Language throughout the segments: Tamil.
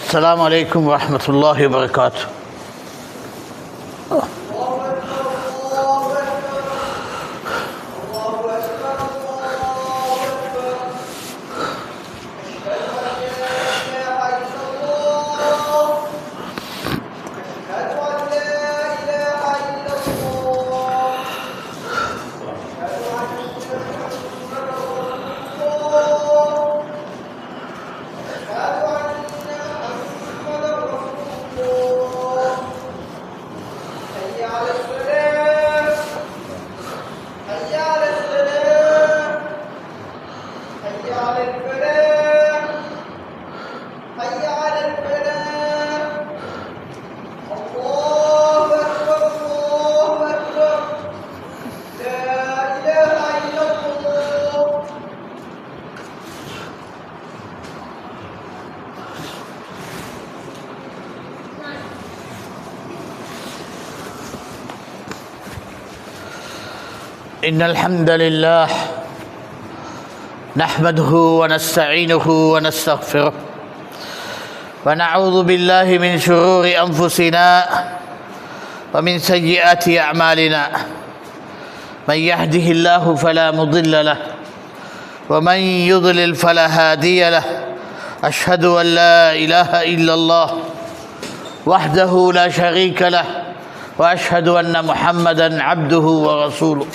السلام عليكم ورحمة الله وبركاته. إن الحمد لله نحمده ونستعينه ونستغفره ونعوذ بالله من شرور أنفسنا ومن سيئات أعمالنا. من يهده الله فلا مضل له ومن يضلل فلا هادي له. أشهد أن لا إله إلا الله وحده لا شريك له وأشهد أن محمدا عبده ورسوله.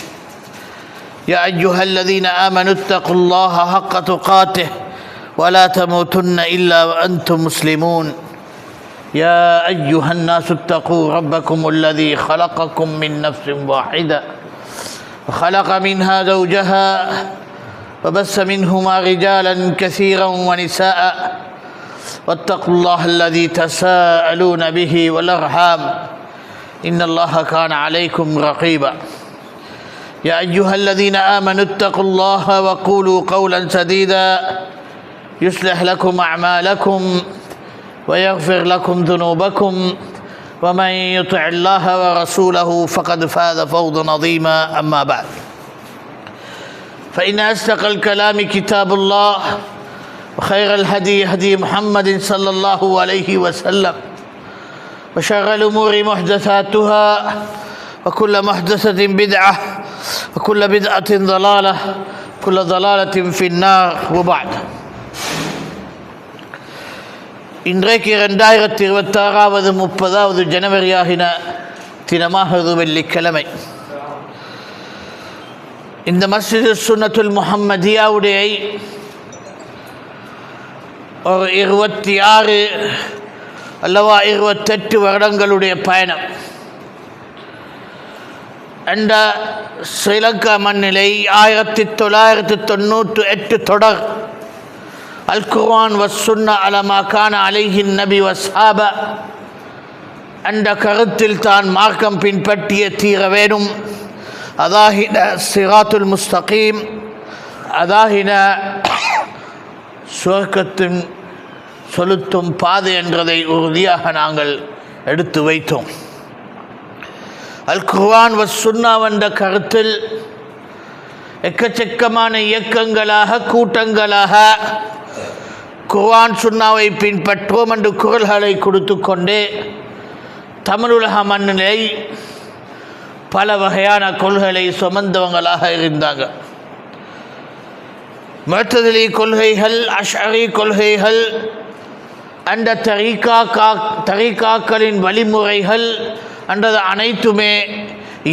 يا أيها الذين آمنوا اتقوا الله حق تقاته ولا تموتن إلا وأنتم مسلمون. يا أيها الناس اتقوا ربكم الذي خلقكم من نفس واحدة وخلق منها زوجها وبث منهما رجالا كثيرا ونساء واتقوا الله الذي تساءلون به والأرحام إن الله كان عليكم رقيبا. يا أيها الذين آمنوا اتقوا الله وقولوا قولا سديدا يصلح لكم أعمالكم ويغفر لكم ذنوبكم ومن يطع الله ورسوله فقد فاز فوزا عظيما. أما بعد فإن أصدق الكلام كتاب الله وخير الهدي هدي محمد صلى الله عليه وسلم وشر الأمور محدثاتها وكل محدثة بدعة وكل بدعة ضلالة كل ضلالة في النار. وبعد இன்றைக்கு 2026 30வது ஜனவரியாகின தினமாகிறது வெள்ளிக்கிழமை. இந்த மஸ்ஜித் சுன்னத்துல் முஹம்மதியாவுடைய ஒரு 26 அல்லவா 28 வருடங்களுடைய பயணம் என்ற ஸ்ரீலங்கா மண்ணிலை 1998 தொடர் அல் குர்ஆன் வஸ் சுன்னா அலமா கான அலைஹின் நபி வஸ்ஹாபா என்ற கருத்தில் தான் மார்க்கம் பின்பற்றிய தீர வேணும். அதாகின சிராத்துல் முஸ்தகீம், அதாகின சுவர்க்கத்தின் செலுத்தும் பாதை என்றதை உறுதியாக நாங்கள் எடுத்து வைத்தோம். அல் குர்ஆன் வஸ் சுன்னா என்ற கருத்தில் எக்கச்சக்கமான இயக்கங்களாக கூட்டங்களாக குர்ஆன் சுன்னாவை பின்பற்றுவோம் என்று குரல்களை கொடுத்து கொண்டே தமிழுலக மண்ணிலை பல வகையான கொள்கைகளை சுமந்தவங்களாக இருந்தாங்க. முஅ்தஸிலி கொள்கைகள், அஷ்அரி கொள்கைகள், அந்த தரீகாக்களின் வழிமுறைகள் என்றது அனைத்துமே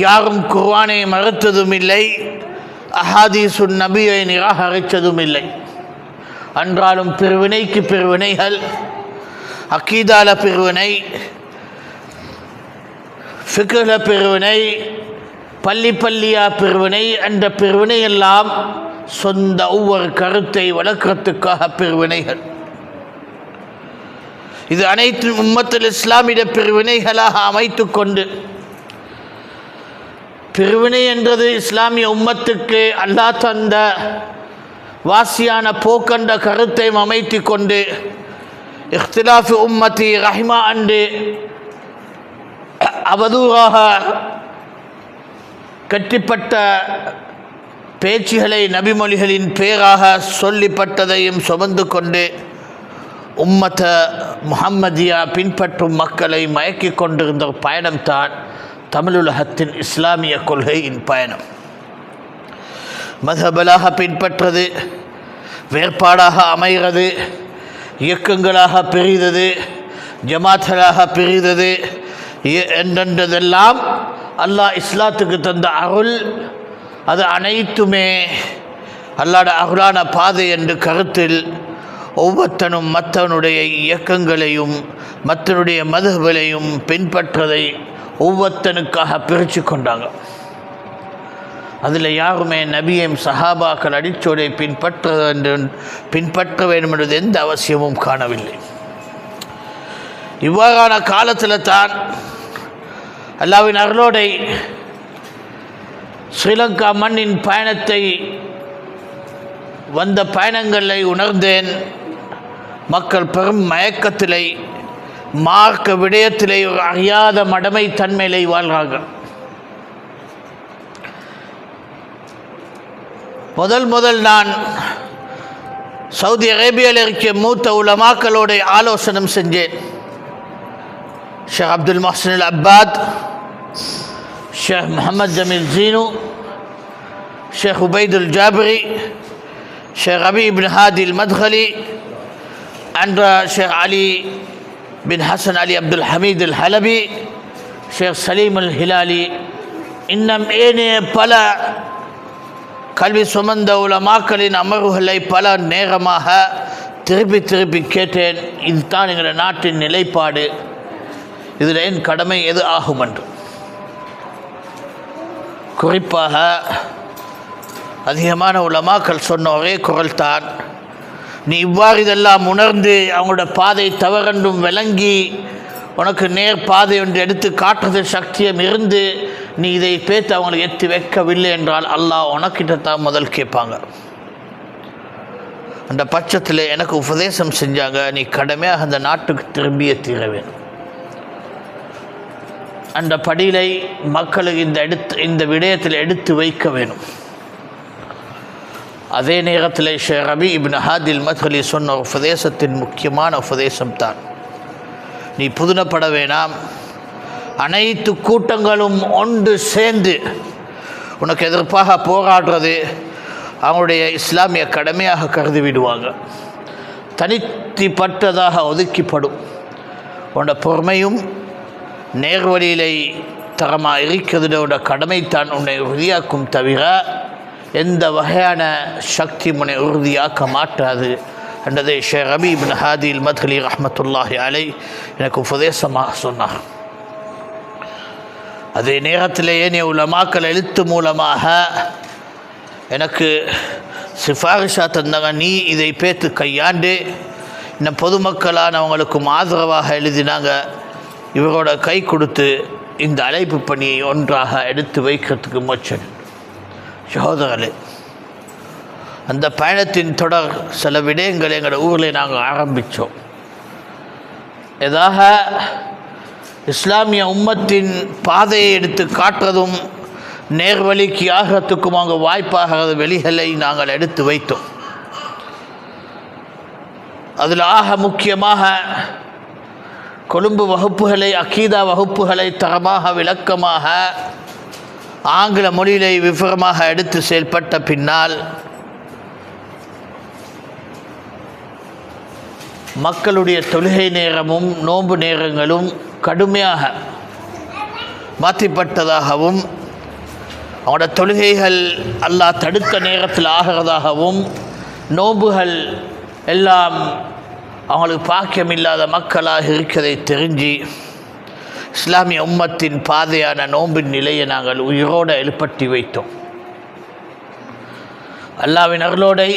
யாரும் குர்ஆனை மறுத்ததும் இல்லை, அஹாதீசுன் நபியை நிராகரித்ததும் இல்லை. என்றாலும் பிரிவினைக்கு பிரிவினைகள், அக்கீதால பிரிவினை, ஃபிக்ஹ்ல பிரிவினை, பள்ளியா பிரிவினை என்ற பிரிவினையெல்லாம் சொந்த ஒவ்வொரு கருத்தை வளர்க்கறதுக்காக பிரிவினைகள். இது அனைத்து உம்மத்துல் இஸ்லாமிய பிரிவினைகளாக அமைத்து கொண்டு, பிரிவினை என்றது இஸ்லாமிய உம்மத்துக்கு அல்லாஹ் தந்த வாசியான போக்கண்ட கருத்தை அமைத்து கொண்டு இஹ்திலாஃபு உம்மத்தி ரஹ்மா அன்று அவதூறாக கட்டிப்பட்ட பேச்சுகளை நபிமொழிகளின் பேராக சொல்லிப்பட்டதையும் சுமந்து கொண்டு உம்மத்த முஹம்மதியா பின்பற்றும் மக்களை மயக்கிக் கொண்டிருந்த ஒரு பயணம்தான் தமிழுலகத்தின் இஸ்லாமிய கொள்கையின் பயணம். மதபலாக பின்பற்றது, வேறுபாடாக அமைகிறது, இயக்கங்களாக பிரிதது, ஜமாத்களாக பிரிதது என்றென்றதெல்லாம் அல்லாஹ் இஸ்லாத்துக்கு தந்த அருள். அது அனைத்துமே அல்லாஹ்ட அருளான பாதை என்று கருத்தில் ஒவ்வொருத்தனும் மற்றவனுடைய இயக்கங்களையும் மற்றவனுடைய மதகளையும் பின்பற்றதை ஒவ்வொருத்தனுக்காக பிரித்து கொண்டாங்க. அதில் யாருமே நபியையும் சஹாபாக்கள் அடிச்சோடை பின்பற்ற வேண்டும் என்றது எந்த அவசியமும் காணவில்லை. இவ்வாறான காலத்தில் தான் அல்லாஹ்வின் அருளோடை ஸ்ரீலங்கா மண்ணின் பயணத்தை வந்த பயணங்களை உணர்ந்தேன். மக்கள் பெரும் மயக்கத்திலே, மார்க்க விடயத்திலே ஒரு அறியாத மடமை தன்மையிலே வாழ்கிறார்கள். முதல் நான் சவுதி அரேபியாவில் இருக்க மூத்த உலமாக்களோட ஆலோசனை செஞ்சேன். ஷேக் அப்துல் மஹ்சின் அல் Abbad, shake Muhammad Jameel ஜீனு, shake Ubaidul ஜாபரி, shake rabi Ibn ஹாதி Al மத்கலி, and ஷேக் அலி பின் ஹசன் அலி அப்துல் ஹமீத் அல் ஹலபி, ஷேக் சலீம் அல் ஹிலாலி, இன்னும் ஏனைய பல கல்வி சுமந்த உலமாக்களின் அமர்வுகளை பல நேரமாக திருப்பி கேட்டேன். இதுதான் எங்கள் நாட்டின் நிலைப்பாடு, இதில் என் கடமை எது ஆகும் என்று. குறிப்பாக அதிகமான உலமாக்கள் சொன்ன ஒரே குரல் தான், நீ இவ்வாறு இதெல்லாம் உணர்ந்து அவங்களோட பாதை தவறென்றும் விளங்கி உனக்கு நேர் பாதை ஒன்று எடுத்து காட்டுறது சக்தியம் இருந்து நீ இதை பேத்து அவங்களுக்கு எத்தி வைக்கவில்லை என்றால் அல்லாஹ் உனக்கிட்ட தான் முதல் கேட்பாங்க. அந்த பட்சத்தில் எனக்கு உபதேசம் செஞ்சாங்க, நீ கடமையாக அந்த நாட்டுக்கு திரும்பிய தீர வேணும். அந்த படியிலை மக்களுக்கு இந்த விடயத்தில் எடுத்து வைக்க வேணும். அதே நேரத்தில் ஷேக் ரபி இப்னு ஹாதி அல் மத்கலி சொன்ன உபதேசத்தின் முக்கியமான உபதேசம் தான், நீ புதுனப்பட வேணாம், அனைத்து கூட்டங்களும் ஒன்று சேர்ந்து உனக்கு எதிர்ப்பாக போராடுறது அவங்களுடைய இஸ்லாமிய கடமையாக கருதி விடுவாங்க. தனித்திப்பட்டதாக ஒதுக்கிப்படும். உன்னோட பொறுமையும் நேர்வழியிலை தரமாக இருக்கிறதோட கடமைத்தான் உன்னை உறுதியாக்கும் தவிர எந்த வகையான சக்தி உன்னை உறுதியாக்க மாட்டாது என்றதை ஷேக் ரபி இப்னு ஹாதி அல் மத்கலி ரஹ்மத்துல்லாஹி அலை எனக்கு உபதேசமாக சொன்னார். அதே நேரத்திலேயே நீ உலமாக்கள் எழுத்து மூலமாக எனக்கு சிஃபாரிஷா தந்தாங்க, நீ இதை பேத்து கையாண்டு இன்னும் பொதுமக்களானவங்களுக்கும் ஆதரவாக எழுதினாங்க. இவரோட கை கொடுத்து இந்த அழைப்பு பணியை ஒன்றாக எடுத்து வைக்கிறதுக்கு முயற்சி. சகோதரர்களே, அந்த பயணத்தின் தொடர் சில விடயங்களை எங்களோட ஊரில் நாங்கள் ஆரம்பித்தோம். எதாக இஸ்லாமிய உம்மத்தின் பாதையை எடுத்து காட்டுறதும் நேர்வழிக்கு ஆகிறதுக்கும் அவங்க வாய்ப்பாகிறது வெளிகளை நாங்கள் எடுத்து வைத்தோம். அதில் ஆக முக்கியமாக கொழும்பு வகுப்புகளை, அகீதா வகுப்புகளை தரமாக விளக்கமாக ஆங்கில மொழியிலே விவரமாக எடுத்து செயல்பட்ட பின்னால் மக்களுடைய தொழுகை நேரமும் நோன்பு நேரங்களும் கடுமையாக மாற்றிப்பட்டதாகவும் அவங்களோட தொழுகைகள் அல்லாஹ் தடுத்த நேரத்தில் ஆகிறதாகவும் நோன்புகள் எல்லாம் அவங்களுக்கு பாக்கியம் இல்லாத மக்களாக இருக்கிறதை தெரிஞ்சு இஸ்லாமிய உம்மத்தின் பாதையான நோம்பின் நிலையை நாங்கள் உயிரோடு எழுப்பட்டி வைத்தோம். அல்லாஹ்வின் அருளோடை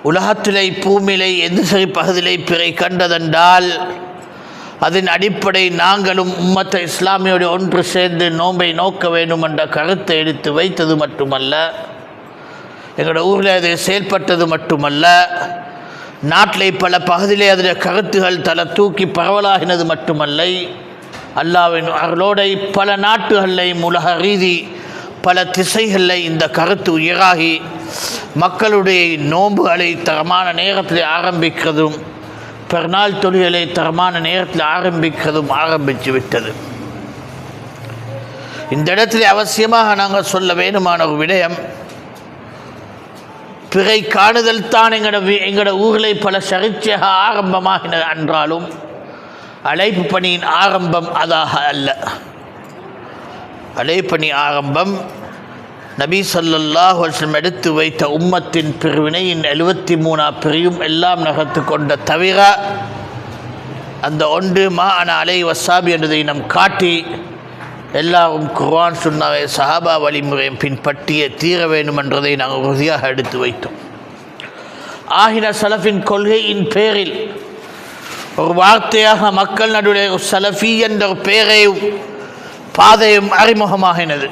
உலகத்திலே பூமியிலே எந்த சரி பகுதியிலே பிறை கண்டதென்றால் அதன் அடிப்படை நாங்களும் உம்மத்தை இஸ்லாமியோடு ஒன்று சேர்ந்து நோன்பை நோக்க வேண்டும் என்ற கருத்தை எடுத்து வைத்தது மட்டுமல்ல, எங்களோட ஊரில் அது செயல்பட்டது மட்டுமல்ல, நாட்டிலே பல பகுதியிலே அதில் கருத்துகள் தலை தூக்கி பரவலாகினது மட்டுமல்ல, அல்லாஹ்வின் அருளோடை பல நாட்டுகளில் உலக ரீதி பல திசைகளில் இந்த கருத்து உயராகி மக்களுடைய நோன்புகளை தரமான நேரத்தில் ஆரம்பிக்கிறதும் பெருநாள் தொழில்களை தரமான நேரத்தில் ஆரம்பிக்கிறதும் ஆரம்பித்து விட்டது. இந்த இடத்துல அவசியமாக நாங்கள் சொல்ல வேண்டுமான ஒரு விடயம், பிறை காணுதல் தான் எங்களோட ஊரில் பல சர்ச்சையாக ஆரம்பமாகின என்றாலும் அழைப்பு பணியின் ஆரம்பம் அதாக அல்ல. அழைப்பணி ஆரம்பம் நபி ஸல்லல்லாஹு அலைஹி வஸல்லம் எடுத்து வைத்த உம்மத்தின் பிரிவினையின் 73 பிரிவும் எல்லாம் நகர்த்து கொண்ட தவிர அந்த ஒன்று மா அன அலை வசாபி என்பதை நம் காட்டி எல்லாரும் குர்ஆன் சுன்னாவை சஹாபா வழிமுறையை பின்பற்றிய தீர வேண்டும் என்றதை நாங்கள் உறுதியாக எடுத்து வைத்தோம். ஆகின சலஃபின் கொள்கையின் பேரில் ஒரு வார்த்தையாக மக்கள் நடுவில் சலஃபி என்ற ஒரு பெயரையும் பாதையும் அறிமுகமாகினது.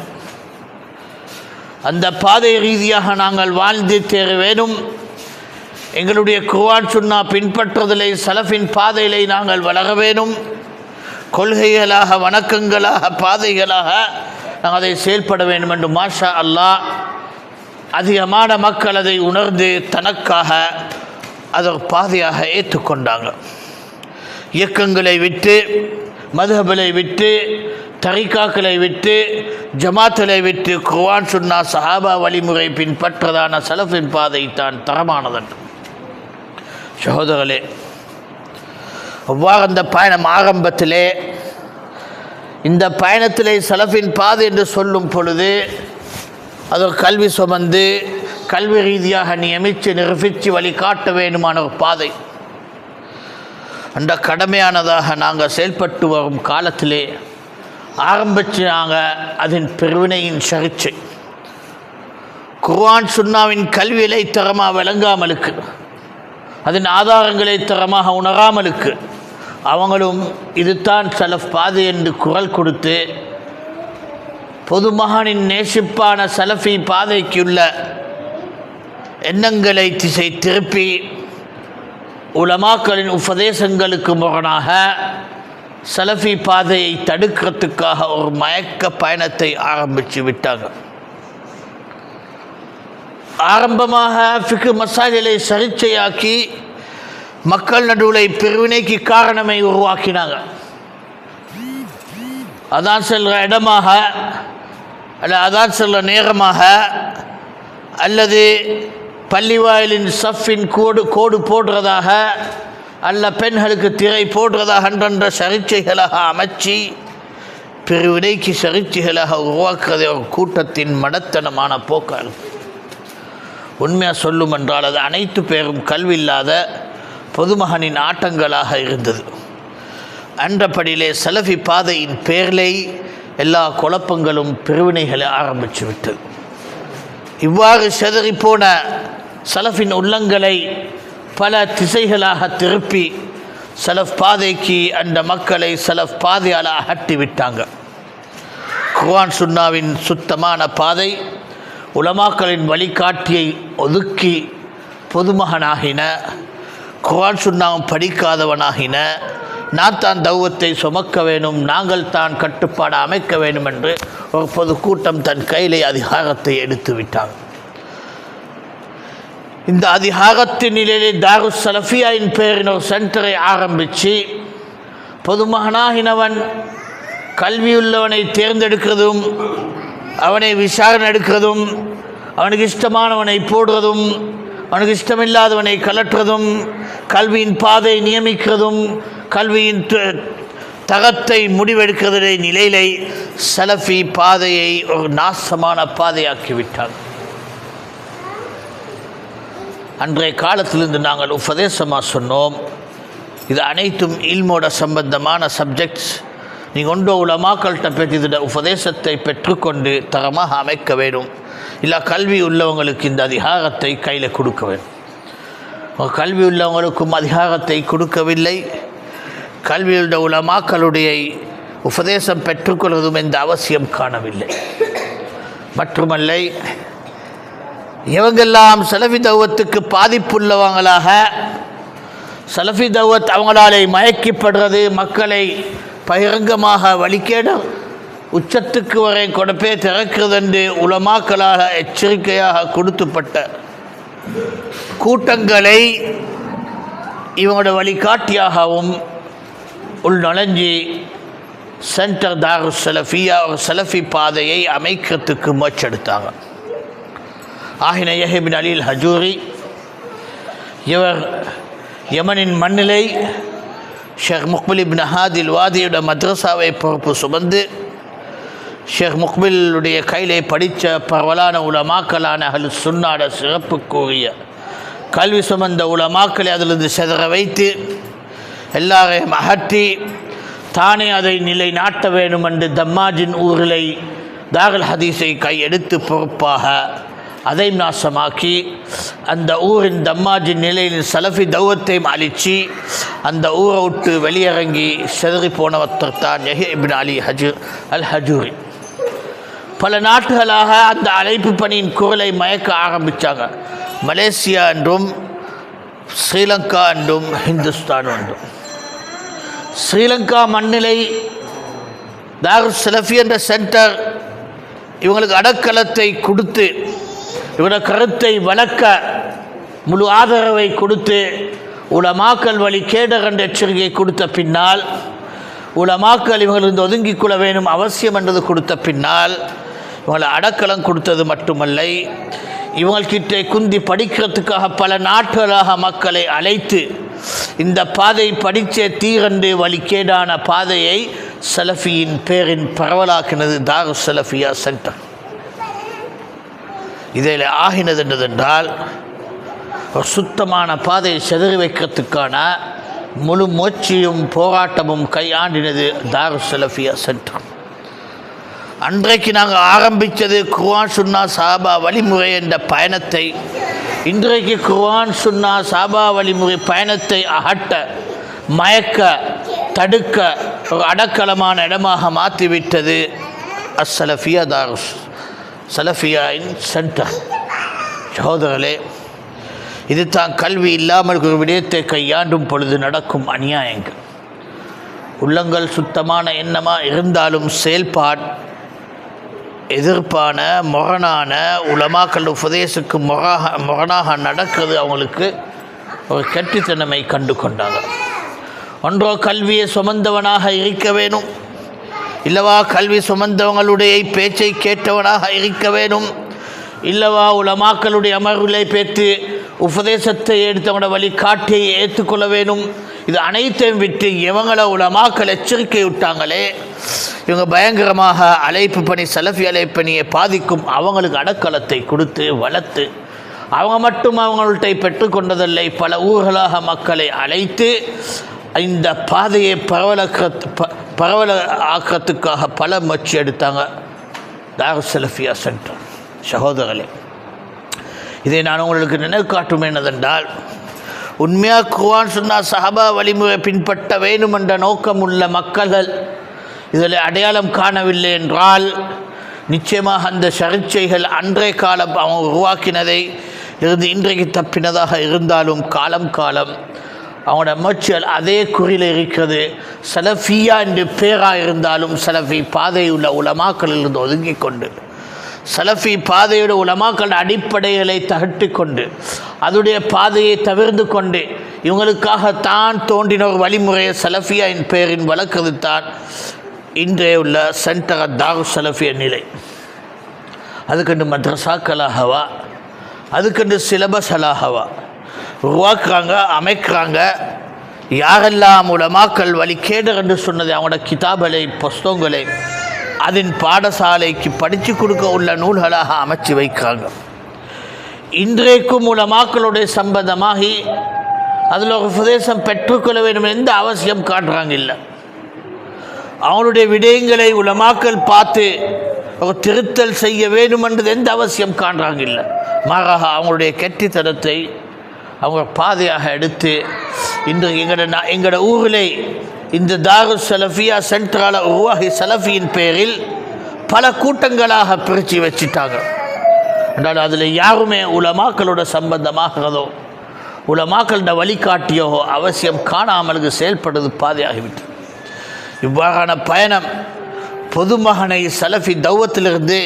அந்த பாதை ரீதியாக நாங்கள் வாழ்ந்து தேர வேண்டும். எங்களுடைய குர்ஆன் சுன்னா பின்பற்றுதலை சலஃபின் பாதையிலே நாங்கள் வளர வேண்டும். கொள்கைகளாக, வணக்கங்களாக, பாதைகளாக நாங்கள் அதை செயல்பட வேண்டும் என்று மாஷா அல்லாஹ் அதிகமான மக்கள் அதை உணர்ந்து தனக்காக அதை பாதையாக ஏற்றுக்கொண்டாங்க. இயக்கங்களை விட்டு, மதுஹபலை விட்டு, தரிகாக்களை விட்டு, ஜமாத்தலை விட்டு குர்ஆன் சுன்னா சஹாபா வழிமுறை பின்பற்றதான சலஃபின் பாதை தான் தரமானதன்று. சகோதரர்களே, அவ்வாறு அந்த பயணம் ஆரம்பத்திலே இந்த பயணத்திலே சலஃபின் பாதை என்று சொல்லும் பொழுது அது கல்வி சுமந்து கல்வி ரீதியாக நியமித்து நிரூபித்து வழிகாட்ட வேண்டுமான ஒரு பாதை. அந்த கடமையானதாக நாங்கள் செயல்பட்டு வரும் காலத்திலே ஆரம்பித்து நாங்கள் அதன் பிரிவினையின் சர்ச்சை குர்ஆன் சுன்னாவின் கல்வியிலை தரமாக விளங்காமலுக்கு, அதன் ஆதாரங்களை தரமாக உணராமலுக்கு அவங்களும் இதுதான் சலஃப் பாதை என்று குரல் கொடுத்து பொதுமகனின் நேசிப்பான சலஃபி பாதைக்குள்ள எண்ணங்களை திசை திருப்பி உலமாக்களின் உபதேசங்களுக்கு முரணாக சலஃபி பாதையை தடுக்கிறதுக்காக ஒரு மயக்க பயணத்தை ஆரம்பித்து விட்டாங்க. ஆரம்பமாக ஃபிக்ஹ் மசாயிலை சர்ச்சையாக்கி மக்கள் நடுவில் பிரிவினைக்கு காரணமை உருவாக்கினாங்க. அதான் செல்கிற இடமாக அல்ல அதான் செல்கிற நேரமாக அல்லது பள்ளிவாயிலின் சஃபின் கோடு போடுறதாக அல்ல பெண்களுக்கு திரை போடுறதாக என்ற சர்ச்சைகளாக அமைச்சு பிரிவினைக்கு சர்ச்சைகளாக உருவாக்குறதே ஒரு கூட்டத்தின் மடத்தனமான போக்கால். உண்மையாக சொல்லும் என்றால் அது அனைத்து பேரும் கல்வி இல்லாத பொதுமகனின் ஆட்டங்களாக இருந்தது. அன்றபடியிலே சலஃபி பாதையின் பேரிலே எல்லா குழப்பங்களும் பிரிவினைகளை ஆரம்பித்து விட்டது. இவ்வாறு செதறிப்போன சலஃபின் உள்ளங்களை பல திசைகளாக திருப்பி சலஃப் பாதைக்கு அந்த மக்களை சலஃப் பாதையால் அகட்டி விட்டாங்க. குர்ஆன் சுன்னாவின் சுத்தமான பாதை உலமாக்களின் வழிகாட்டியை ஒதுக்கி பொதுமகனாகின, குர்ஆன் சுன்னாவும் படிக்காதவனாகின, நான் தான் தௌவத்தை சுமக்க வேண்டும், நாங்கள் தான் கட்டுப்பாடு அமைக்க வேண்டும் என்று ஒரு பொதுக்கூட்டம் தன் கையிலே அதிகாரத்தை எடுத்து விட்டாங்க. இந்த அதிகாரத்தின் நிலையிலே தாருஸ் சலஃபியாவின் பெயரின் ஒரு சென்டரை ஆரம்பித்து பொதுமகனாகினவன் கல்வியுள்ளவனை தேர்ந்தெடுக்கிறதும், அவனை விசாரணை எடுக்கிறதும், அவனுக்கு இஷ்டமானவனை போடுறதும், அவனுக்கு இஷ்டமில்லாதவனை கலற்றுறதும், கல்வியின் பாதை நியமிக்கிறதும், கல்வியின் தரத்தை முடிவெடுக்கிறதை நிலையிலே சலஃபி பாதையை ஒரு நாசமான பாதையாக்கிவிட்டார். அன்றைய காலத்திலிருந்து நாங்கள் உபதேசமாக சொன்னோம், இது அனைத்தும் இல்மோட சம்பந்தமான சப்ஜெக்ட்ஸ். நீங்கள் ஒன்றோ உலமாக்கள்கிட்ட பெற்று இதோட உபதேசத்தை பெற்றுக்கொண்டு தரமாக அமைக்க வேண்டும். இல்லை கல்வி உள்ளவங்களுக்கு இந்த அதிகாரத்தை கையில் கொடுக்க வேண்டும். கல்வி உள்ளவங்களுக்கும் அதிகாரத்தை கொடுக்கவில்லை. கல்வியுள்ள உலமாக்களுடைய உபதேசம் பெற்றுக்கொள்வதும் எந்த அவசியம் காணவில்லை. மட்டுமல்ல, இவங்கெல்லாம் சலஃபி தௌவத்துக்கு பாதிப்புள்ளவங்களாக, சலஃபி தௌவத் அவங்களாலே மயக்கப்படுறது, மக்களை பகிரங்கமாக வழிகேட உச்சத்துக்கு வரை கொடுப்பே திறக்கிறது என்று உலமாக்களாக எச்சரிக்கையாக கொடுத்துப்பட்ட கூட்டங்களை இவங்களோட வழிகாட்டியாகவும் உள்நுழைஞ்சி சென்டர் தாருஸ் சலஃபியா ஒரு சலஃபி பாதையை அமைக்கிறதுக்கு முயற்செடுத்தாங்க. ஆகின யஹ்யா பின் அலி அல் ஹஜூரி இவர் யமனின் மண்ணிலை ஷேக் முக்பில் இப்னு ஹாதி அல் வாதியோட மദ്രஸாவை பொறுப்பு சுமந்து ஷேக் முக்பிலுடைய கையிலே படித்த பரவலான உலமாக்களான அஹ்லு சுன்னாட சிறப்புக்குரிய கல்வி சுமந்த உலமாக்களை அதிலிருந்து செதற வைத்து எல்லாரையும் அகற்றி தானே அதை நிலைநாட்ட வேண்டும் என்று தம்மாஜின் ஊரிலை தாருல் ஹதீஸை கையெடுத்து பொறுப்பாக அதை நாசமாக்கி அந்த ஊரின் தம்மாஜின் நிலையில் சலஃபி தௌவத்தையும் அழித்து அந்த ஊரை விட்டு வெளியிறங்கி செதறி போனவத்தர் தான் யஹ்யா இப்னு அலி அல் ஹஜூரி. பல நாட்டுகளாக அந்த அழைப்பு பணியின் குரலை மயக்க ஆரம்பித்தாங்க. மலேசியா என்றும் ஸ்ரீலங்கா என்றும் ஹிந்துஸ்தான் என்றும். ஸ்ரீலங்கா மண்ணிலை தாருஸ் சலஃபி என்ற சென்டர் இவங்களுக்கு அடக்கலத்தை கொடுத்து இவரோட கருத்தை வளர்க்க முழு ஆதரவை கொடுத்து உலமாக்கல் வழி கேடர் என்ற எச்சரிக்கை கொடுத்த பின்னால் உலமாக்கல் இவங்களிருந்து ஒதுங்கிக் கொள்ள வேணும் அவசியம் என்றது கொடுத்த பின்னால் இவங்களை அடக்கலம் கொடுத்தது மட்டுமல்ல, இவங்கள்கிட்ட குந்தி படிக்கிறதுக்காக பல நாட்களாக மக்களை அழைத்து இந்த பாதை படித்தே தீரண்டு வழிகேடான பாதையை சலஃபியின் பேரின் பரவலாக்கினது தாருஸ் சலஃபியா சென்டர். இதில் ஆகினது என்றதென்றால் ஒரு சுத்தமான பாதையை செதறி வைக்கிறதுக்கான முழு முயற்சியும் போராட்டமும் கையாண்டினது தாருஸ் சலஃபியா சென்டர். அன்றைக்கு நாங்கள் ஆரம்பித்தது குர்ஆன் சுன்னா சஹாபா வழிமுறை என்ற பயணத்தை இன்றைக்கு குர்ஆன் சுன்னா சஹாபா வழிமுறை பயணத்தை அகட்ட மயக்க தடுக்க ஒரு அடக்கலமான இடமாக மாற்றிவிட்டது அஸ்ஸலஃபியா தாருஸ் சலஃபியாயின் சென்டர். சகோதரர்களே, இது தான் கல்வி இல்லாமல் ஒரு விடயத்தை கையாண்டும் பொழுது நடக்கும் அநியாயங்கள். உள்ளங்கள் சுத்தமான எண்ணமாக இருந்தாலும் செயல்பாடு எதிர்ப்பான முரணான உலமாக்கள் உபதேசுக்கு முரணாக நடக்கிறது. அவங்களுக்கு ஒரு கெட்டித்தனமை கண்டு கொண்டாங்க. ஒன்றோ கல்வியை சுமந்தவனாக இருக்க வேணும், இல்லவா கல்வி சுமந்தவங்களுடைய பேச்சை கேட்டவனாக இருக்க வேணும், இல்லவா உலமாக்களுடைய அமர்வுகளை பேத்து உபதேசத்தை எடுத்தவங்களோட வழிகாட்டியை ஏற்றுக்கொள்ள வேணும். இது அனைத்தையும் விட்டு இவங்களை உலமாக்கள் எச்சரிக்கை விட்டாங்களே, இவங்க பயங்கரமாக அழைப்பு பணி சலஃபி அழைப்பு பணியை பாதிக்கும் அவங்களுக்கு அடக்கலத்தை கொடுத்து வளர்த்து அவங்க மட்டும் அவங்கள்ட்ட பெற்றுக்கொண்டதில்லை, பல ஊர்களாக மக்களை அழைத்து இந்த பாதையை பரவல ஆக்கிறதுக்காக பல முயற்சி எடுத்தாங்க தாருஸ் சலஃபியா சென்டர். சகோதரர்களே, இதை நான் உங்களுக்கு நினைவு காட்டும் என்னதென்றால், உண்மையாக குர்ஆன் சுன்னா சஹாபா வழிமுறை பின்பற்ற வேணும் என்ற நோக்கம் உள்ள மக்கள் இதில் அடையாளம் காணவில்லை என்றால் நிச்சயமாக அந்த சர்ச்சைகள் அன்றைய காலம் அவங்க உருவாக்கினதை இருந்து இன்றைக்கு தப்பினதாக இருந்தாலும் காலம் அவங்களோட முயற்சிகள் அதே குறியில் இருக்கிறது. சலஃபியா என்று பேராக இருந்தாலும் சலஃபி பாதையுள்ள உலமாக்களிலிருந்து ஒதுங்கி கொண்டு சலஃபி பாதையோட உலமாக்கள் அடிப்படைகளை தகட்டி கொண்டு அதனுடைய பாதையை தவிர்த்து கொண்டு இவங்களுக்காக தான் தோன்றின ஒரு வழிமுறையை சலஃபியாவின் பேரின் வளர்க்கிறது தான் இன்றைய உள்ள சென்டர் தாருஸ் சலஃபியா நிலை. அதுக்கண்டு மദ്രஸாக்களாகவா அதுக்கண்டு சிலபஸலாகவா உருவாக்குறாங்க, அமைக்கிறாங்க. யாரெல்லாம் உலமாக்கள் வழிகேடர் என்று சொன்னது அவங்களோட கிதாபலை புஸ்தகங்களை அதன் பாடசாலைக்கு படித்து கொடுக்க உள்ள நூல்களாக அமைச்சு வைக்கிறாங்க. இன்றைக்கும் உலமாக்களுடைய சம்பந்தமாகி அதில் ஒரு உபதேசம் பெற்றுக்கொள்ள வேண்டும் எந்த அவசியம் காட்டுறாங்க இல்லை. அவங்களுடைய விடயங்களை உலமாக்கள் பார்த்து ஒரு திருத்தல் செய்ய வேண்டும் என்றது எந்த அவசியம் காண்றாங்க இல்லை. மாறாக அவங்களுடைய கெட்டித்தனத்தை அவங்க பாதையாக எடுத்து இன்று எங்களோட ஊரிலே இந்த தாருஸ் சலஃபியா சென்ட்ரால உருவாகி சலஃபியின் பேரில் பல கூட்டங்களாக பிரித்து வச்சுட்டாங்க. என்றால் அதில் யாருமே உலமாக்களோட சம்பந்தமாகிறதோ உலமாக்களோட வழிகாட்டியோ அவசியம் காணாமலுக்கு செயல்படுவது பாதையாகிவிட்டு இவ்வாறான பயணம் பொதுமகனை சலஃபி தௌவத்திலிருந்து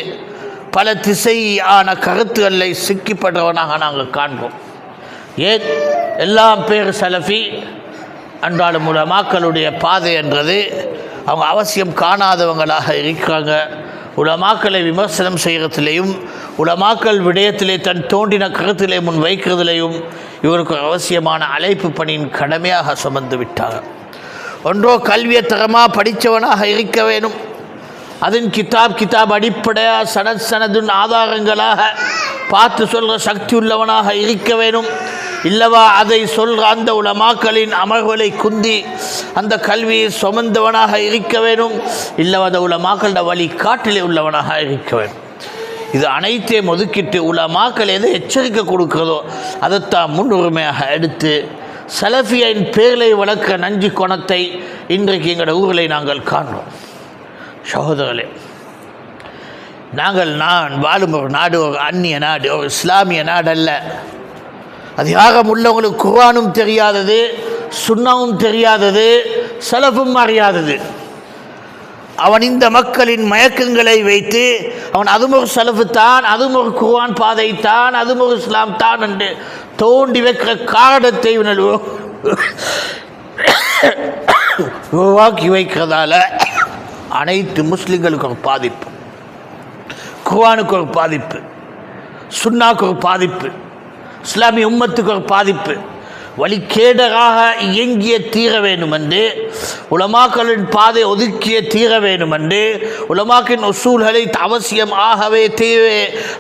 பல திசையான கருத்துக்களை சிக்கிப்படுறவனாக நாங்கள் காண்போம். ஏன் எல்லாம் பேர் சலஃபி என்றாலும் உலமாக்களுடைய பாதை என்றது அவங்க அவசியம் காணாதவங்களாக இருக்கிறாங்க. உலமாக்களை விமர்சனம் செய்கிறதுலேயும் உலமாக்கள் விடயத்திலே தன் தோண்டின கருத்திலே முன் வைக்கிறதுலேயும் இவருக்கு அவசியமான அழைப்பு பணியின் கடமையாக சுமந்து விட்டாங்க. ஒன்றோ கல்வியை தரமாக படித்தவனாக இருக்க வேணும், அதன் கிதாப் அடிப்படையாக சனதுன் ஆதாரங்களாக பார்த்து சொல்கிற சக்தி உள்ளவனாக இருக்க வேணும். இல்லவா அதை சொல்கிற அந்த உலமாக்களின் அமர்வுகளை குந்தி அந்த கல்வியை சுமந்தவனாக இருக்க வேணும். இல்லவா அந்த உலமாக்களோட வழி காட்டிலே உள்ளவனாக இருக்க வேணும். இது அனைத்தையும் ஒதுக்கிட்டு உலமாக்கள் எதை எச்சரிக்கை கொடுக்கிறதோ அதைத்தான் முன்னுரிமையாக எடுத்து சலஃபியின் பேர்களை வளர்க்கிற நஞ்சு கோணத்தை இன்றைக்கு எங்களோட ஊரில் நாங்கள் காண்கிறோம். சகோதரர்களே, நான் வாழும் ஒரு நாடு ஒரு அந்நிய நாடு, ஒரு இஸ்லாமிய நாடு அல்ல. அதிகாரம் உள்ளவங்களுக்கு குர்ஆனும் தெரியாதது, சுன்னாவும் தெரியாதது, சலஃபும் அறியாதது. அவன் இந்த மக்களின் மயக்கங்களை வைத்து அவன் அதுவும் ஒரு சலஃபு தான், அதுவும் ஒரு குர்ஆன் பாதை தான், அதுவும் ஒரு இஸ்லாம் தான் என்று தோண்டி வைக்கிற காரணத்தை இவர்கள் உருவாக்கி வைக்கிறதால அனைத்து முஸ்லிம்களுக்கு ஒரு பாதிப்பு, குர்ஆனுக்கு ஒரு பாதிப்பு, சுன்னாக்கு ஒரு பாதிப்பு, இஸ்லாமிய உம்மத்துக்கு ஒரு பாதிப்பு. வழிகேடராக இயங்கிய தீர வேண்டுமென்று, உலமாக்களின் பாதை ஒதுக்கிய தீர வேண்டுமென்று, உலமாக்கின் உசூல்களை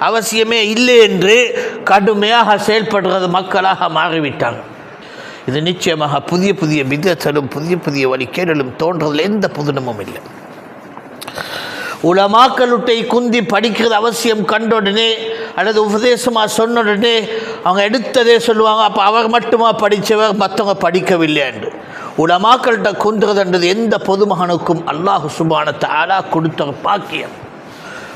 அவசியமே இல்லை என்று கடுமையாக செயல்படுறது மக்களாக மாறிவிட்டாங்க. இது நிச்சயமாக புதிய பிதஅத்தும் புதிய வழிகேடலும் தோன்றதில் எந்த புதுனமும் இல்லை. உலமாக்களுட்டை குந்தி படிக்கிறது அவசியம் கண்டோடனே அல்லது உபதேசமாக சொன்னோடனே அவங்க எடுத்ததே சொல்லுவாங்க, அப்போ அவர் மட்டுமா படித்தவர், மற்றவங்க படிக்கவில்லை என்று. உலமாக்கள்கிட்ட குந்துறதுன்றது எந்த பொதுமகனுக்கும் அல்லாஹ் சுப்ஹானஹு வ தஆலா கொடுத்த பாக்கியம்.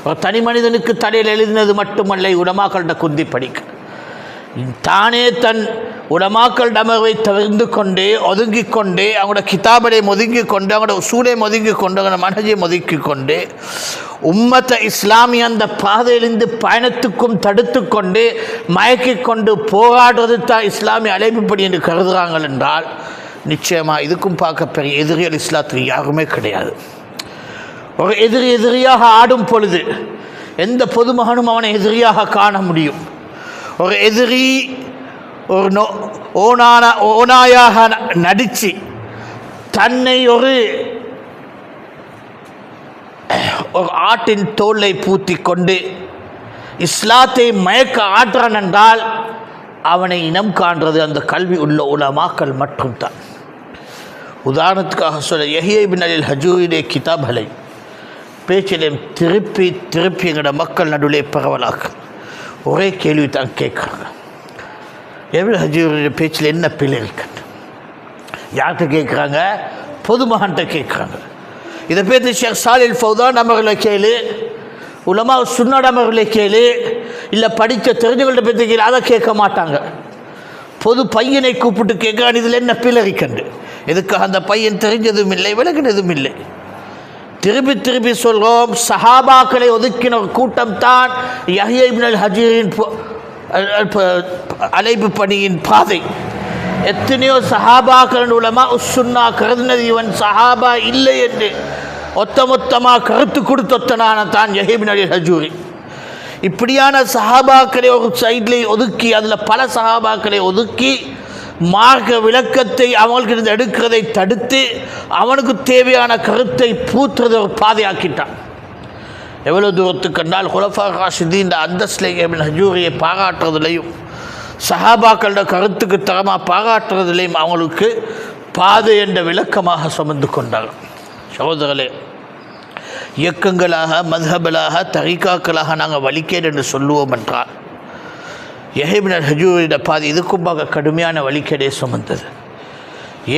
ஒரு தனி மனிதனுக்கு தலையில் எழுதினது மட்டுமல்ல உலமாக்கள்கிட்ட குந்தி படிக்க. தானே தன் உலமாக்கள் அமர்வை தவிர்ந்து கொண்டே ஒதுங்கிக் கொண்டே அவங்களோட கிதாபலை ஒதுங்கி கொண்டு அவங்களோட உசூலை ஒதுங்கி கொண்டு அவங்களோட மனதை ஒதுக்கி கொண்டு உம்மத்த இஸ்லாமிய அந்த பாதையிலிருந்து பயணத்துக்கும் தடுத்து கொண்டு மயக்கி கொண்டு போராடுவது தான் இஸ்லாமிய அழைப்புப்படி என்று கருதுகிறாங்கள் என்றால் நிச்சயமாக இதுக்கும் பார்க்க பெரிய எதிரிகள் இஸ்லாத்துக்கு யாருமே கிடையாது. ஒரு எதிரியாக ஆடும் பொழுது எந்த பொதுமகனும் அவனை எதிரியாக காண முடியும். ஒரு எதிரி ஒரு ஓனாயாக நடித்து தன்னை ஒரு ஆட்டின் தோலை பூத்தி கொண்டு இஸ்லாத்தை மயக்க ஆற்றான் என்றால் அவனை இனம் காண்றது அந்த கல்வி உள்ள உலமாக்கள் மட்டும்தான். உதாரணத்துக்காக சொல்ல யஹ்யா இப்னு அல் ஹஜூரியுடைய கிதாப்களை பேச்சிலையும் திருப்பி எங்களோட மக்கள் நடுவிலே பரவலாக்கு ஒரே கேள்வி தான் கேட்குறாங்க, இப்னு ஹஜூருடைய பேச்சில் என்ன பிழை இருக்குன்னு. யார்கிட்ட கேட்குறாங்க? பொதுமகன்கிட்ட கேட்குறாங்க. இதை பேசி ஷேக் சாலில் ஃபௌதான் அவர்களை கேளு, உலமா சுன்னத் அவர்களை கேளு, இல்லை படித்த தெரிஞ்சவங்கள்ட்ட பேசி கேளு, அதை கேட்க மாட்டாங்க. பொது பையனை கூப்பிட்டு கேட்குறான், இதில் என்ன பிழை இருக்குண்டு. எதுக்காக அந்த பையன் தெரிஞ்சதும் இல்லை, விளக்குனதும் இல்லை. திருப்பி சொல்கிறோம், சஹாபாக்களை ஒதுக்கின ஒரு கூட்டம் தான் யஹ்யா இப்னு அல் ஹஜூரின் அழைப்பு பணியின் பாதை. எத்தனையோ சஹாபாக்கள் உலமா உஸ்ஸுன்னா கருதினது இவன் சஹாபா இல்லை என்று மொத்தமாக கருத்து கொடுத்தொத்தனான தான் யஹ்யா இப்னு அல் ஹஜூரி. இப்படியான சஹாபாக்களை ஒரு சைடில் ஒதுக்கி அதில் பல சஹாபாக்களை ஒதுக்கி மார்க்க விளக்கத்தை அவங்களுக்கு எடுக்கிறதை தடுத்து அவனுக்கு தேவையான கருத்தை பூத்துறதை ஒரு பாதையாக்கிட்டான். எவ்வளோ தூரத்துக்கு கண்டால் குலஃபா ராஷிதீன் இந்த அந்தஸ்தில் இப்னு ஹஜூரியை பாராட்டுறதுலையும் சஹாபாக்களோட கருத்துக்கு தரமாக பாராட்டுறதுலையும் அவங்களுக்கு பாதை என்ற விளக்கமாக சுமந்து கொண்டார்கள். சகோதரர்களே, இயக்கங்களாக மத்ஹபலாக தரீகாக்களாக நாங்கள் வழிகேடு என்று சொல்லுவோம் என்றால் யஹ்யா இப்னு அல் ஹஜூரியோட பாதை இதுக்கும் பார்க்க கடுமையான வழிகேடை சுமந்தது.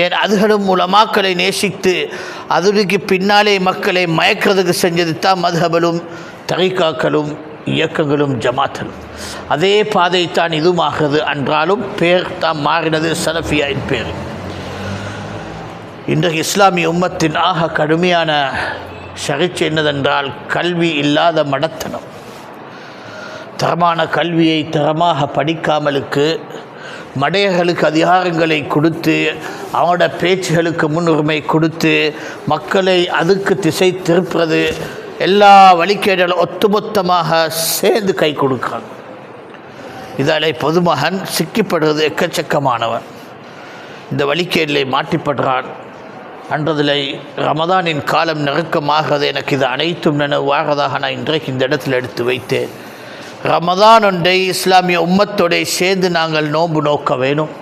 ஏன் அதுகளும் உலமாக்களை நேசித்து அதுக்கு பின்னாலே மக்களை மயக்கிறதுக்கு செஞ்சது தான் மத்ஹபலும் தரீகாக்களும் இயக்கங்களும் ஜமாத்தலும். அதே பாதை தான் இதுமாகிறது என்றாலும் பேர் தான் மாறினது சலஃபியாயின் பேர். இன்றைக்கு இஸ்லாமிய உம்மத்தின் ஆக கடுமையான சகிச்சை என்னதென்றால் கல்வி இல்லாத மடத்தனம். தரமான கல்வியை தரமாக படிக்காமலுக்கு மடையர்களுக்கு அதிகாரங்களை கொடுத்து அவங்களோட பேச்சுகளுக்கு முன்னுரிமை கொடுத்து மக்களை அதுக்கு திசை திருப்புறது, எல்லா வழிகேடுகளும் ஒட்டுமொத்தமாக சேர்ந்து கை கொடுக்கிறாங்க. இதாலே பொதுமகன் சிக்கிப்படுறது எக்கச்சக்கமானவன். இந்த வழிகேடிலே மாட்டிப்படுறான். அன்றதில் ரமதானின் காலம் நெருக்கமாகிறது. எனக்கு இது அனைத்தும் நினைவாகதாக நான் இன்றைக்கு இந்த இடத்தில் எடுத்து வைத்தேன். ரமதான் ஒன்றை இஸ்லாமிய உம்மத்தோடு சேர்ந்து நாங்கள் நோன்பு நோக்க வேணும்.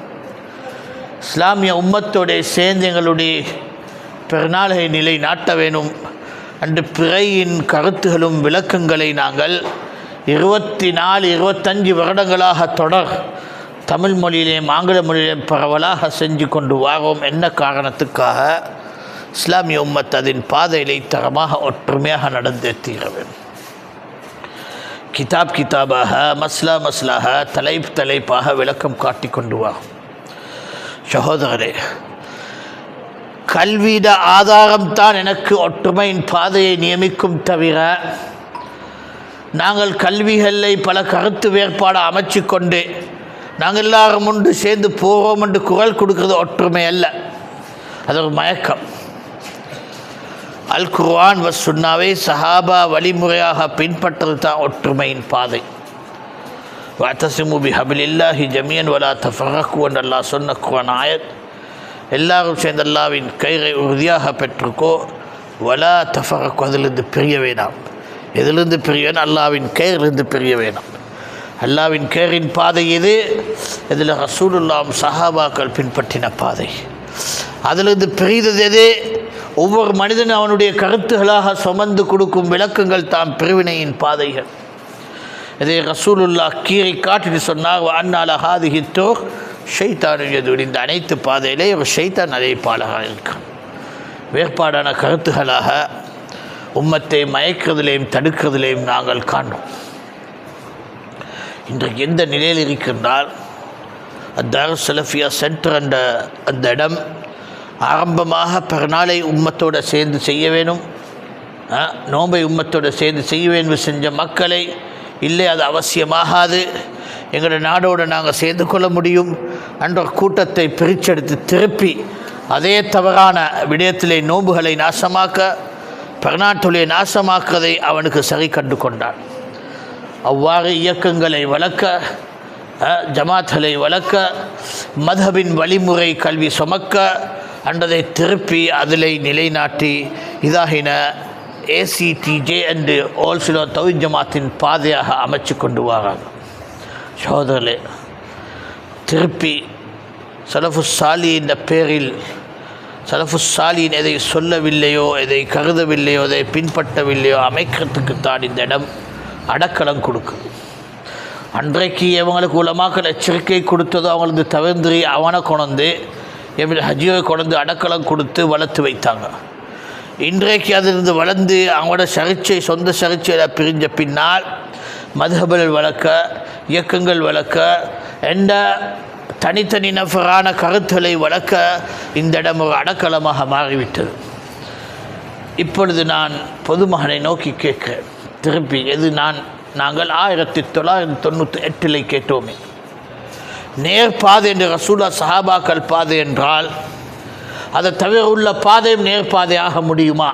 இஸ்லாமிய உம்மத்தோடு சேர்ந்து எங்களுடைய பெருநாளை நிலை நாட்ட வேணும். அன்று பிறையின் கருத்துகளும் விளக்கங்களை நாங்கள் 24-25 வருடங்களாக தொடர் தமிழ் மொழியிலேயும் ஆங்கில மொழியிலேயும் பரவலாக செஞ்சு கொண்டு வாரோம். என்ன காரணத்துக்காக? இஸ்லாமிய உம்மத் அதன் பாதையிலே தரமாக ஒற்றுமையாக நடந்தே தீர வேண்டும். கிதாபாக மஸ்லாக தலைப்பாக விளக்கம் காட்டி கொண்டு வாரோம். சகோதரரே, கல்வியிட ஆதாரம்தான் எனக்கு ஒற்றுமையின் பாதையை நியமிக்கும் தவிர நாங்கள் கல்விகளை பல கருத்து வேறுபாடு அமைச்சு கொண்டு நாங்கள் எல்லாரும் ஒன்று சேர்ந்து போவோம் என்று குரல் கொடுக்கிறது ஒற்றுமை அல்ல, அது ஒரு மயக்கம். அல் குர்ஆன் வ சுன்னாவை சஹாபா வழிமுறையாக பின்பற்றது தான் ஒற்றுமையின் பாதை. வஅதஸிமு பிஹப்லில்லாஹி ஜமீஅன் வலா தஃபர்ரகு என்று அல்லாஹ் சொன்ன குர்ஆன் ஆயத். எல்லாரும் சேர்ந்து அல்லாஹ்வின் கயிறை உறுதியாக பெற்றுக்கோ, வலா தஃபர்ரகு, அதிலிருந்து பிரிய வேண்டாம். எதிலிருந்து பிரிய வேணும்? அல்லாஹ்வின் கயிறிலிருந்து பிரிய வேண்டாம். அல்லாஹ்வின் கயிறின் பாதை இது. இதில் ரசூலுல்லாஹ் சஹாபாக்கள் பின்பற்றின பாதை. அதிலிருந்து பிரிந்தது எது? ஒவ்வொரு மனிதனும் அவனுடைய கருத்துகளாக சுமந்து கொடுக்கும் விளக்கங்கள் தாம் பிரிவினையின் பாதைகள். இதை ரசூலுல்லாஹ் கீறி காட்டிட்டு சொன்னார், அன்னால ஹாதிஹித்தோ ஷைத்தானு எதுவும், இந்த அனைத்து பாதையிலே ஒரு ஷைத்தான் அழைப்பாளராக இருக்கான். வேறுபாடான கருத்துகளாக உம்மத்தை மயக்கிறதிலேயும் தடுக்கிறதிலேயும் நாங்கள் காண்போம். இன்றைக்கு எந்த நிலையில் இருக்கின்றால் தாருஸ் சலஃபியா சென்டர் என்ற அந்த இடம் ஆரம்பமாக பிறநாளை உம்மத்தோடு சேர்ந்து செய்ய வேணும், நோன்பை உம்மத்தோடு சேர்ந்து செய்ய வேண்டும் செஞ்ச மக்களை, இல்லை அது அவசியமாகாது, எங்களோட நாடோடு நாங்கள் சேர்ந்து கொள்ள முடியும் என்ற கூட்டத்தை பிரிச்செடுத்து திருப்பி அதே தவறான விடயத்திலே நோன்புகளை நாசமாக்க, பிறநாட்டுடைய நாசமாக்குவதை அவனுக்கு சரி கண்டு கொண்டான். அவ்வாறு இயக்கங்களை வளர்க்க, ஜமாத்களை வளர்க்க, மதஹபின் வழிமுறை கல்வி சுமக்க அன்றதை திருப்பி அதிலை நிலைநாட்டி இதாகின ஏசிடிஜே என்று ஓல்சிலோ தௌஹீத் ஜமாத்தின் பாதையாக அமைச்சு கொண்டு வராங்க. சகோதரர்களே, திருப்பி சலஃபுஸ் சாலி என்ற பேரில் சலஃபுஸ் சாலின் எதை சொல்லவில்லையோ, எதை கருதவில்லையோ, எதை பின்பற்றவில்லையோ அமைக்கிறதுக்குத்தான் இந்த இடம் அடக்கலம் கொடுக்கும். அன்றைக்கு இவங்களுக்கு உலமாக்கள் எச்சரிக்கை கொடுத்ததோ அவங்களுக்கு தவிர்த்து அவனை கொண்டு ஹஜ்ஜியை கொண்டு அடக்கலம் கொடுத்து வளர்த்து வைத்தாங்க. இன்றைக்கு அதிலிருந்து வளர்ந்து அவங்களோட சர்ச்சை சொந்த சர்ச்சையில் பிரிஞ்ச பின்னால் மதுஹபுகள் வளர்க்க, இயக்கங்கள் வளர்க்க, எந்த தனித்தனி நபரான கருத்துக்களை வளர்க்க இந்த இடம் ஒரு அடக்கலமாக மாறிவிட்டது. இப்பொழுது நான் பொதுமகனை நோக்கி கேட்கிறேன், திருப்பி எது நாங்கள் 1998 கேட்டோமே, நேர் பாதை என்று ரசூலா சஹாபாக்கள் பாதை என்றால் அதை தவிர உள்ள பாதையும் நேர் பாதையாக முடியுமா?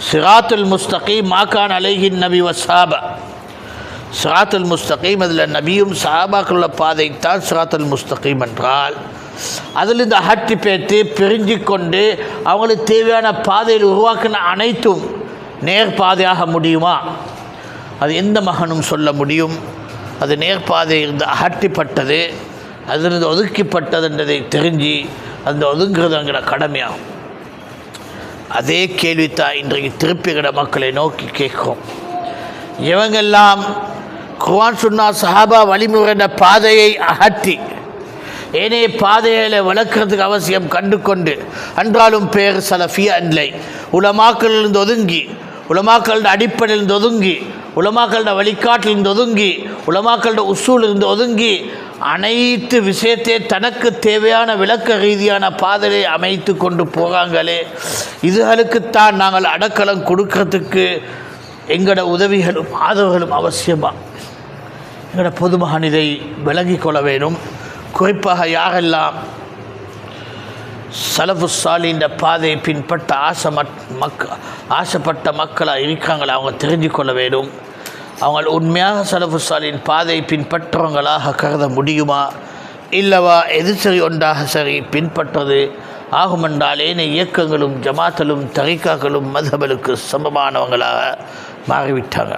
சிராத்துல் முஸ்தகீம் மாகான் அலைஹின் நபி வசாபா, சிராத்துல் முஸ்தகீம் அதில் நபியும் சஹாபாக்களுள்ள பாதை தான் சிராத்துல் முஸ்தகீம் என்றால், அதில் இந்த அகற்றி பேத்து பிரிஞ்சு கொண்டு அவங்களுக்கு தேவையான பாதையில் உருவாக்கின அனைத்தும் நேர் பாதையாக முடியுமா? அது எந்த மகனும் சொல்ல முடியும்? அது நேர்பாதை இருந்து அகற்றிப்பட்டது, அதிலிருந்து ஒதுக்கிப்பட்டது என்றதை தெரிஞ்சு அந்த ஒதுங்குறதுங்கிற கடமையாகும். அதே கேள்வித்தான் இன்றைக்கு திருப்பிகிற மக்களை நோக்கி கேட்கும். இவங்கெல்லாம் குர்ஆன் சுன்னா சஹாபா வழிமுறை பாதையை அகற்றி ஏனைய பாதைகளை வளர்க்கறதுக்கு அவசியம் கண்டு கொண்டு அன்றாலும் பேர் சலஃபியா இல்லை, உலமாக்களிலிருந்து ஒதுங்கி, உலமாக்களோட அடிப்படையிலிருந்து ஒதுங்கி, உலமாக்களோட வழிகாட்டிலிருந்து ஒதுங்கி, உலமாக்களோட உசூலிருந்து ஒதுங்கி அனைத்து விஷயத்தை தனக்கு தேவையான விளக்க ரீதியான பாதையை அமைத்து கொண்டு போகிறாங்களே, இதுகளுக்குத்தான் நாங்கள் அடக்கலம் கொடுக்கறதுக்கு எங்களோட உதவிகளும் ஆதரவுகளும் அவசியமாக. எங்களோட பொதுமகன் இதை விளங்கிக் கொள்ள வேணும். குறிப்பாக யாரெல்லாம் சலஃபு சாலின்ற பாதையை பின்பற்ற ஆசைப்பட்ட மக்களாக இருக்கிறாங்களோ அவங்க தெரிஞ்சு கொள்ள வேண்டும். அவங்க உண்மையாக சலஃபு சாலின் பாதையை பின்பற்றவங்களாக கருத முடியுமா, இல்லவா எது சரி ஒன்றாக சரி பின்பற்றது ஆகுமென்றால் ஏனைய இயக்கங்களும் ஜமாத்தலும் தரிகாக்களும் மதபலுக்கு சமமானவங்களாக மாறிவிட்டாங்க.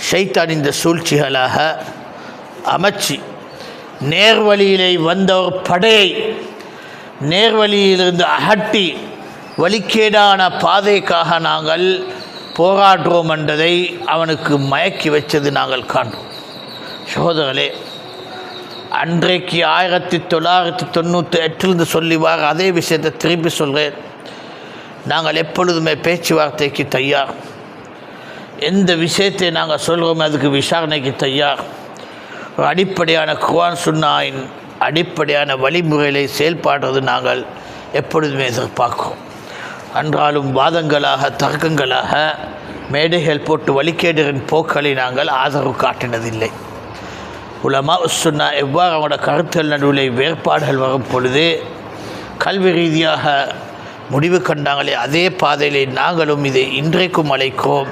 ஷைத்தான் இந்த சூழ்ச்சிகளாக அமைச்சு நேர்வழியிலே வந்த ஒரு படையை நேர்வழியிலிருந்து அகட்டி வழிகேடான பாதைக்காக நாங்கள் போராடுறோம் என்றதை அவனுக்கு மயக்கி வச்சது நாங்கள் காண்றோம். சகோதரர்களே, அன்றைக்கு 1998 சொல்லி வார அதே விஷயத்தை திருப்பி சொல்கிறேன். நாங்கள் எப்பொழுதுமே பேச்சுவார்த்தைக்கு தயார். எந்த விஷயத்தை நாங்கள் சொல்கிறோமே அதுக்கு விசாரணைக்கு தயார். ஒரு அடிப்படையான குர்ஆன் சுன்னாவின் அடிப்படையான வழிமுறைகளை செயல்பாடுறது நாங்கள் எப்பொழுதுமே எதிர்பார்க்கிறோம். அன்றாலும் வாதங்களாக தர்க்கங்களாக மேடைகள் போட்டு வழிகேடுகளின் போக்களை நாங்கள் ஆதரவு காட்டினதில்லை. உலமா சுன்னா எவ்வாறு அவங்களோட கருத்துகள் நடுவில் வேறுபாடுகள் வரும் பொழுது கல்வி ரீதியாக முடிவு கண்டாங்களே அதே பாதையிலே நாங்களும் இதை இன்றைக்கும் அழைக்கிறோம்.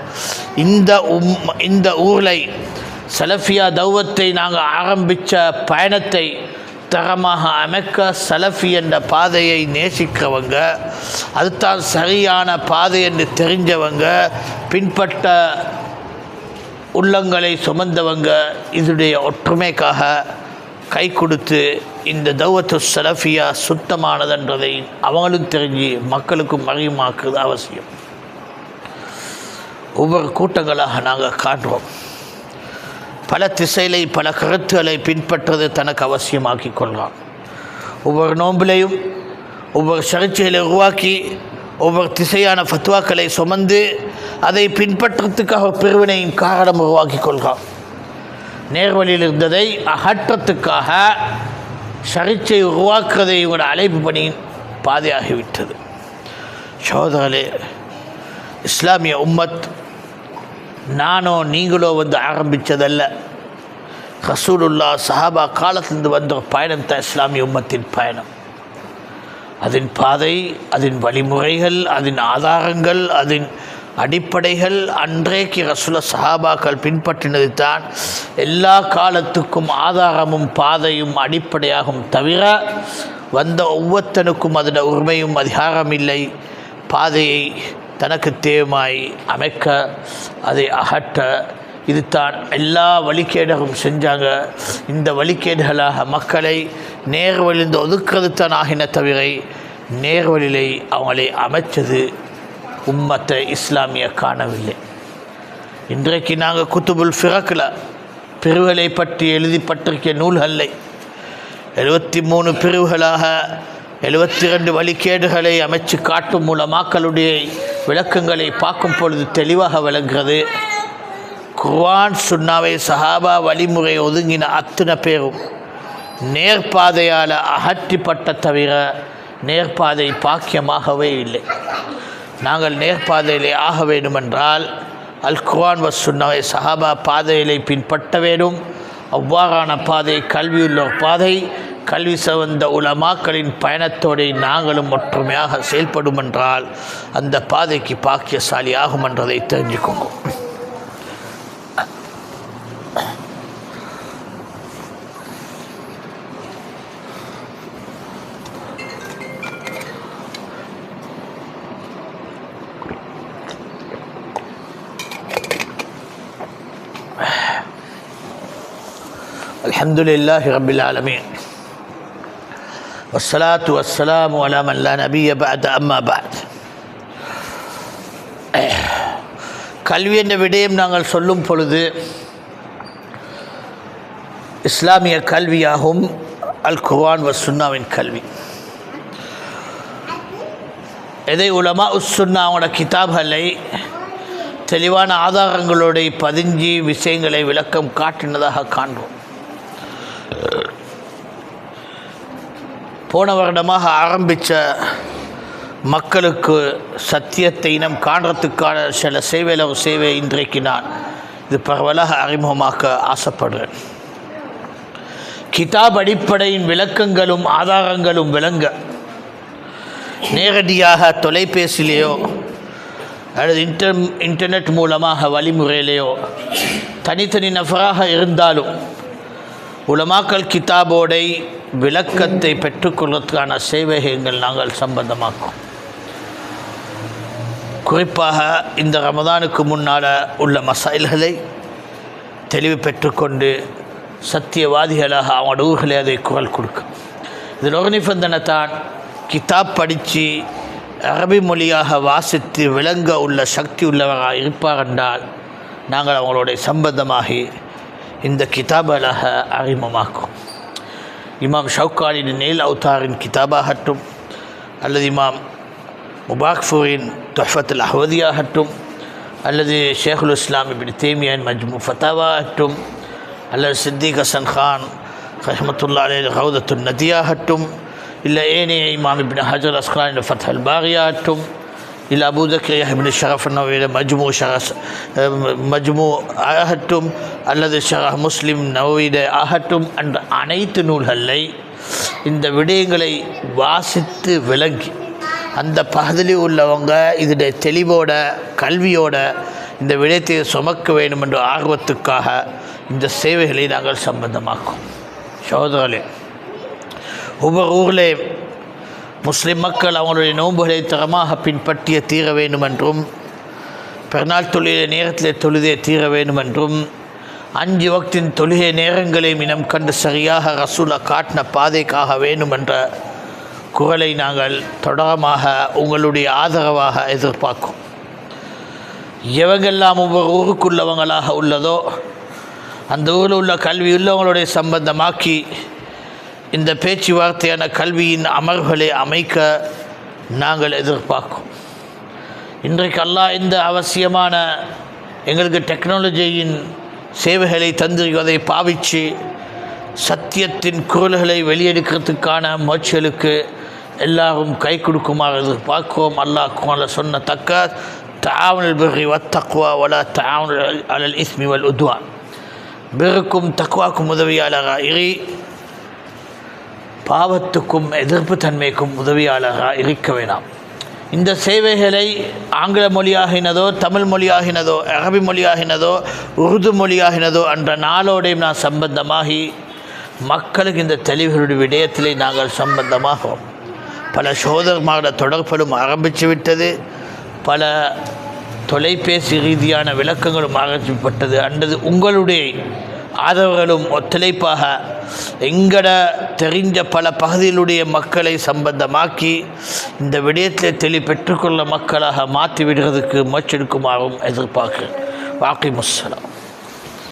இந்த ஊரை சலஃபியா தௌவத்தை நாங்கள் ஆரம்பித்த பயணத்தை தரமாக அமைக்க சலஃபி என்ற பாதையை நேசிக்கிறவங்க, அதுதான் சரியான பாதை என்று தெரிஞ்சவங்க, பின்பற்ற உள்ளங்களை சுமந்தவங்க இதனுடைய ஒற்றுமைக்காக கை கொடுத்து இந்த தௌவத்து சலஃபியா சுத்தமானதுன்றதை அவங்களும் தெரிஞ்சு மக்களுக்கும் அறிவுமாக்குறது அவசியம். ஒவ்வொரு கூட்டங்களாக நாங்கள் காட்டுறோம். பல திசைகளை பல கருத்துக்களை பின்பற்றுவது தனக்கு அவசியமாக்கி கொள்கிறான். ஒவ்வொரு நோம்பிலையும் ஒவ்வொரு சர்ச்சைகளை உருவாக்கி ஒவ்வொரு திசையான ஃபத்வாக்களை சுமந்து அதை பின்பற்றத்துக்காக பிரிவினையின் காரணம் உருவாக்கி கொள்கிறான். நேர்வழியில் இருந்ததை அகற்றத்துக்காக சர்ச்சை உருவாக்குறதை இவங்களோட அழைப்பு பணியின் பாதையாகிவிட்டது. சோதரர்களே, இஸ்லாமிய உம்மத் நானோ நீங்களோ வந்து ஆரம்பித்ததல்ல. ரசூலுல்லாஹ் சஹாபா காலத்திலிருந்து வந்த ஒரு பயணம் தான் இஸ்லாமிய உம்மத்தின் பயணம். அதன் பாதை, அதன் வழிமுறைகள், அதன் ஆதாரங்கள், அதன் அடிப்படைகள் அன்றைக்கு ரசூல சஹாபாக்கள் பின்பற்றினது தான் எல்லா காலத்துக்கும் ஆதாரமும் பாதையும் அடிப்படையாகும். தவிர வந்த ஒவ்வொருத்தனுக்கும் அதன் உரிமையும் அதிகாரம் இல்லை. பாதையை தனக்கு தேவமாய் அமைக்க அதை அகற்ற இதுதான் எல்லா வழிகேடுகளும் செஞ்சாங்க. இந்த வழிகேடுகளாக மக்களை நேர்வழிந்து ஒதுக்கிறது தான் ஆகின தவிர நேர்வழிலை அவங்களை அமைச்சது உம்மத்தை இஸ்லாமிய காணவில்லை. இன்றைக்கு நாங்கள் குத்துபுல் ஃபிரக்கில் பிரிவுகளை பற்றி எழுதிப்பட்டிருக்கிய நூல்களை 73 பிரிவுகளாக 72 வழிகேடுகளை அமைச்சு காட்டும் மூலமாக்களுடைய விளக்கங்களை பார்க்கும் பொழுது தெளிவாக விளங்குகிறது. குர்ஆன் சுன்னாவை சஹாபா வழிமுறை ஒதுங்கின அத்தனை பேரும் நேர்பாதையால் அகற்றிப்பட்ட தவிர நேர்பாதை பாக்கியமாகவே இல்லை. நாங்கள் நேர்பாதையிலே ஆக வேண்டுமென்றால் அல் குர்ஆன் வ சுன்னாவை சஹாபா பாதையிலே பின்பற்ற வேண்டும். அவ்வாறான பாதை கல்வியுள்ள பாதை. கல்வி சவந்த உலமாக்களின் பயணத்தோடு நாங்களும் ஒற்றுமையாக செயல்படும் என்றால் அந்த பாதைக்கு பாக்கியசாலி ஆகும் என்றதை தெரிஞ்சுக்கோங்க. அல்ஹம்துலில்லாஹி ரப்பில் ஆலமீன் வஸ்ஸலாத்து வஸ்ஸலாமு அலா மன் லா நபிய பஅத அம்மா பஅத். கல்வி என்ற விடயம் நாங்கள் சொல்லும் பொழுது இஸ்லாமிய கல்வியாகும் அல் குர்ஆன் வ சுன்னாவின் கல்வி. இதை உலமா உஸ்ஸுன்னா அவங்களோட கிதாப்களை தெளிவான ஆதாரங்களோடு பதிஞ்சு விஷயங்களை விளக்கம் காட்டினதாக காண்போம். போன வருடமாக ஆரம்பித்த மக்களுக்கு சத்தியத்தை இனம் காண்றதுக்கான சில சேவை இன்றைக்கு நான் இது பரவலாக அறிமுகமாக்க ஆசைப்படுறேன். கிதாப் அடிப்படையின் விளக்கங்களும் ஆதாரங்களும் விளங்க நேரடியாக தொலைபேசியிலேயோ அல்லது இன்டர்நெட் மூலமாக வழிமுறையிலேயோ தனித்தனி நபராக இருந்தாலும் உலமாக்கல் கிதாபோடை விளக்கத்தை பெற்றுக்கொள்வதற்கான சேவைகள் நாங்கள் சம்பந்தமாக்கும். குறிப்பாக இந்த ரமதானுக்கு முன்னால் உள்ள மசாயில்களை தெளிவு பெற்றுக்கொண்டு சத்தியவாதிகளாக அவங்களோட ஊர்களே அதை குரல் கொடுக்கும். இதில் ஒரு நிபந்தனை தான், கிதாப் படித்து அரபி மொழியாக வாசித்து விளங்க உள்ள சக்தி உள்ளவராக இருப்பார் என்றால் நாங்கள் அவங்களுடைய சம்பந்தமாகி இந்த கிதாபலாக அறிமுகமாக்கும். இமாம் ஷவுகானின் நெயில் அவுத்தாரின் கிதாபாகட்டும் அல்லது இமாம் முபாக்ஃபூரின் துஹ்ஃபத்துல் அஹ்வதியாகட்டும் அல்லது ஷேகுல் இஸ்லாம் இப்னு தய்மியாவின் மஜ்மு ஃபத்தாவாகட்டும் அல்லது சித்திக் ஹசன் கான் ரஹ்மத்துல்லாஹி அலைஹி ரௌதத்துன் நதியாகட்டும் இல்லை ஏனைய இமாம் இப்னு ஹஜர் அஸ்கலானின் ஃபத்ஹுல் பாரியாகட்டும் இல்லை அபூ ஜக்கரியா இப்னு ஷரஃப் நவவியின் மஜ்மு ஆகட்டும் அல்லது ஷரஹ் முஸ்லிம் நவவியிட ஆகட்டும் என்ற அனைத்து நூல்களை இந்த விடயங்களை வாசித்து விளங்கி அந்த பகுதியில் உள்ளவங்க இதோடைய தெளிவோட கல்வியோட இந்த விடயத்தை சுமக்க வேண்டும் என்ற ஆர்வத்துக்காக இந்த சேவைகளை நாங்கள் சம்பந்தமாக்கும். சகோதரர்களே, ஒவ்வொரு ஊரிலே முஸ்லிம் மக்கள் அவங்களுடைய நோன்புகளை தரமாக பின்பற்றிய தீர வேண்டும் என்றும் பெருநாள் தொழுகை நேரத்தில் தொழுதே தீர வேண்டும் என்றும் 5 வக்தின் தொழுகை நேரங்களையும் இனம் கண்டு சரியாக ரசூலா காட்டின பாதைக்காக வேண்டும் என்ற குரலை நாங்கள் தொடரமாக உங்களுடைய ஆதரவாக எதிர்பார்க்கும். எவங்கெல்லாம் ஒவ்வொரு ஊருக்குள்ளவங்களாக உள்ளதோ அந்த ஊரில் உள்ள கல்வி உள்ளவங்களுடைய சம்பந்தமாக்கி இந்த பேச்சுவார்த்தையான கல்வியின் அமர்வுகளை அமைக்க நாங்கள் எதிர்பார்க்கும். இன்றைக்கு அல்லாஹ் இந்த அவசியமான எங்களுக்கு டெக்னாலஜியின் சேவைகளை தந்திருப்பதை பாவித்து சத்தியத்தின் குரல்களை வெளியெடுக்கிறதுக்கான முயற்சிகளுக்கு எல்லாரும் கை கொடுக்குமாறு எதிர்பார்க்கிறோம். அல்லாஹ் குர்ஆனில் சொன்ன தக்க தஆவுனுல் பிர்ரி வத்தக்வா வலா தஆவுனு அலல் இஸ்மி வல் உத்வான், பிர்ருக்கும் தக்வாக்கும் உதவியாளராக இரு, பாவத்துக்கும் எதிர்ப்பு தன்மைக்கும் உதவியாளராக இருக்க வேண்டாம். இந்த சேவைகளை ஆங்கில மொழியாகினதோ தமிழ் மொழியாகினதோ அரபி மொழியாகினதோ உருது மொழியாகினதோ என்ற நாளோடையும் நான் சம்பந்தமாகி மக்களுக்கு இந்த தெளிவுகளுடைய விடயத்திலே நாங்கள் சம்பந்தமாகிறோம். பல சோதரமான தொடர்புகளும் ஆரம்பித்து விட்டது, பல தொலைபேசி ரீதியான விளக்கங்களும் ஆரம்பிக்கப்பட்டது. அன்றது உங்களுடைய ஆதரவுகளும் ஒத்துழைப்பாக எங்கட தெரிஞ்ச பல பகுதிகளுடைய மக்களை சம்பந்தமாக்கி இந்த விடயத்தில் தெளிவு பெற்றுக்கொள்ள மக்களாக மாற்றி விடுறதுக்கு முயற்சிக்குமாறும் எதிர்பார்க்கிறேன். வாக்கிமுஸ்ஸலாம்.